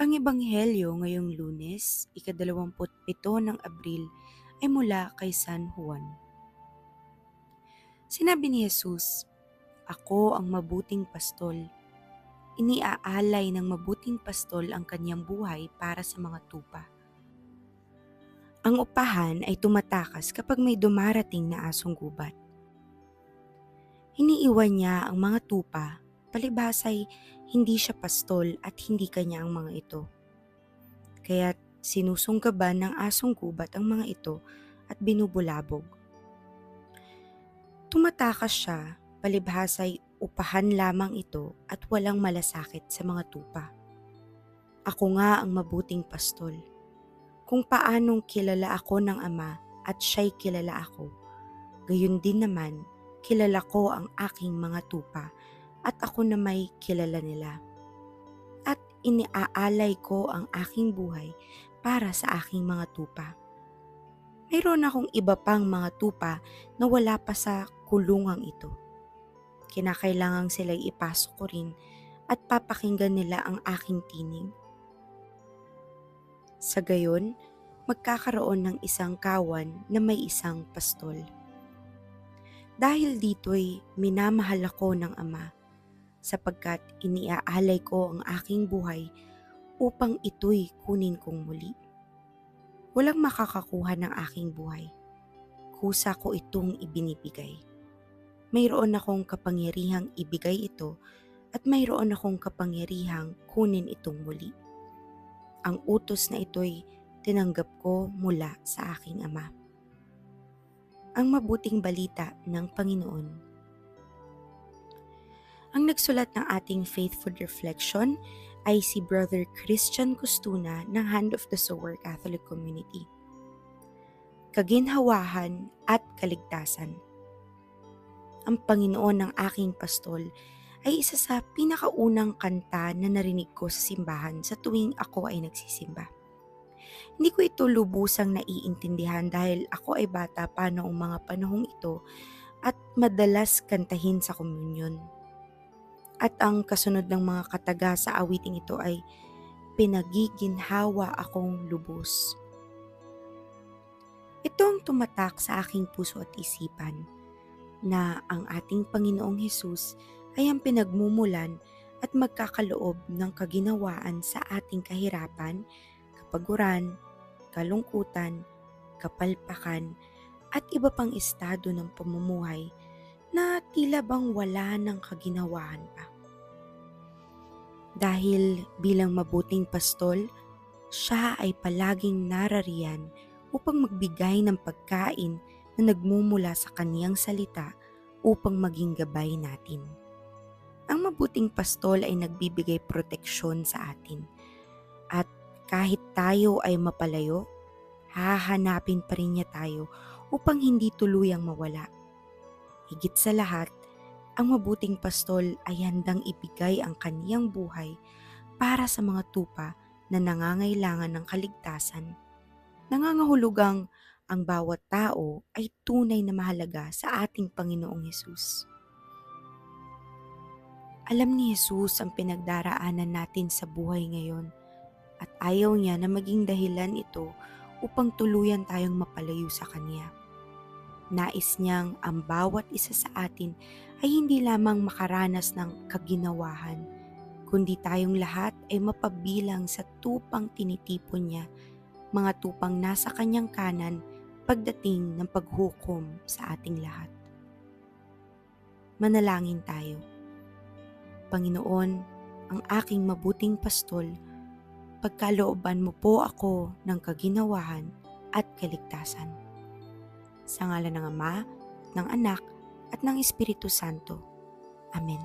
Ang Ebanghelyo ngayong Lunes, ika-27 ng Abril, ay mula kay San Juan. Sinabi ni Jesus, "Ako ang mabuting pastol. Iniaalay ng mabuting pastol ang kanyang buhay para sa mga tupa. Ang upahan ay tumatakas kapag may dumarating na asong gubat. Iniiwan niya ang mga tupa, palibhasa'y hindi siya pastol at hindi kanya ang mga ito. Kaya't sinusunggaban ng asong gubat ang mga ito at binubulabog. Tumatakas siya, palibhasa'y upahan lamang ito at walang malasakit sa mga tupa. Ako nga ang mabuting pastol. Kung paanong kilala ako ng Ama at siya'y kilala ako, gayon din naman kilala ko ang aking mga tupa at ako na may kilala nila. At iniaalay ko ang aking buhay para sa aking mga tupa. Mayroon akong iba pang mga tupa na wala pa sa kulungang ito. Kinakailangang sila'y ipasok ko rin at papakinggan nila ang aking tinig. Sa gayon, magkakaroon ng isang kawan na may isang pastol. Dahil dito'y minamahal ako ng Ama, sapagkat iniaalay ko ang aking buhay upang ito'y kunin kong muli. Walang makakakuha ng aking buhay. Kusa ko itong ibinibigay. Mayroon akong kapangyarihang ibigay ito at mayroon akong kapangyarihang kunin itong muli. Ang utos na ito'y tinanggap ko mula sa aking Ama." Ang mabuting balita ng Panginoon. Ang nagsulat ng ating faithful reflection ay si Brother Christian Costuna ng Hand of the Sower Catholic Community. Kaginhawahan at kaligtasan. Ang Panginoon ng aking pastol ay isa sa pinakaunang kanta na narinig ko sa simbahan sa tuwing ako ay nagsisimba. Hindi ko ito lubusang naiintindihan dahil ako ay bata pa noong mga panahong ito at madalas kantahin sa komunyon. At ang kasunod ng mga kataga sa awiting ito ay "Pinagiginhawa akong lubos." Ito ang tumatak sa aking puso at isipan na ang ating Panginoong Hesus ay ang pinagmumulan at magkakaloob ng kaginawaan sa ating kahirapan, kapaguran, kalungkutan, kapalpakan at iba pang estado ng pamumuhay na tila bang wala ng kaginawaan pa. Dahil bilang mabuting pastol, siya ay palaging narariyan upang magbigay ng pagkain na nagmumula sa kaniyang salita upang maging gabay natin. Ang mabuting pastol ay nagbibigay proteksyon sa atin at kahit tayo ay mapalayo, hahanapin pa rin niya tayo upang hindi tuluyang mawala. Higit sa lahat, ang mabuting pastol ay handang ibigay ang kaniyang buhay para sa mga tupa na nangangailangan ng kaligtasan. Nangangahulugang ang bawat tao ay tunay na mahalaga sa ating Panginoong Hesus. Alam ni Jesus ang pinagdaraanan natin sa buhay ngayon at ayaw niya na maging dahilan ito upang tuluyan tayong mapalayo sa Kanya. Nais niyang ang bawat isa sa atin ay hindi lamang makaranas ng kaginawahan, kundi tayong lahat ay mapabilang sa tupang tinitipon niya, mga tupang nasa Kanyang kanan pagdating ng paghukom sa ating lahat. Manalangin tayo. Panginoon, ang aking mabuting pastol, pagkalooban mo po ako ng kaginawahan at kaligtasan. Sa ngalan ng Ama, ng Anak, at ng Espiritu Santo. Amen.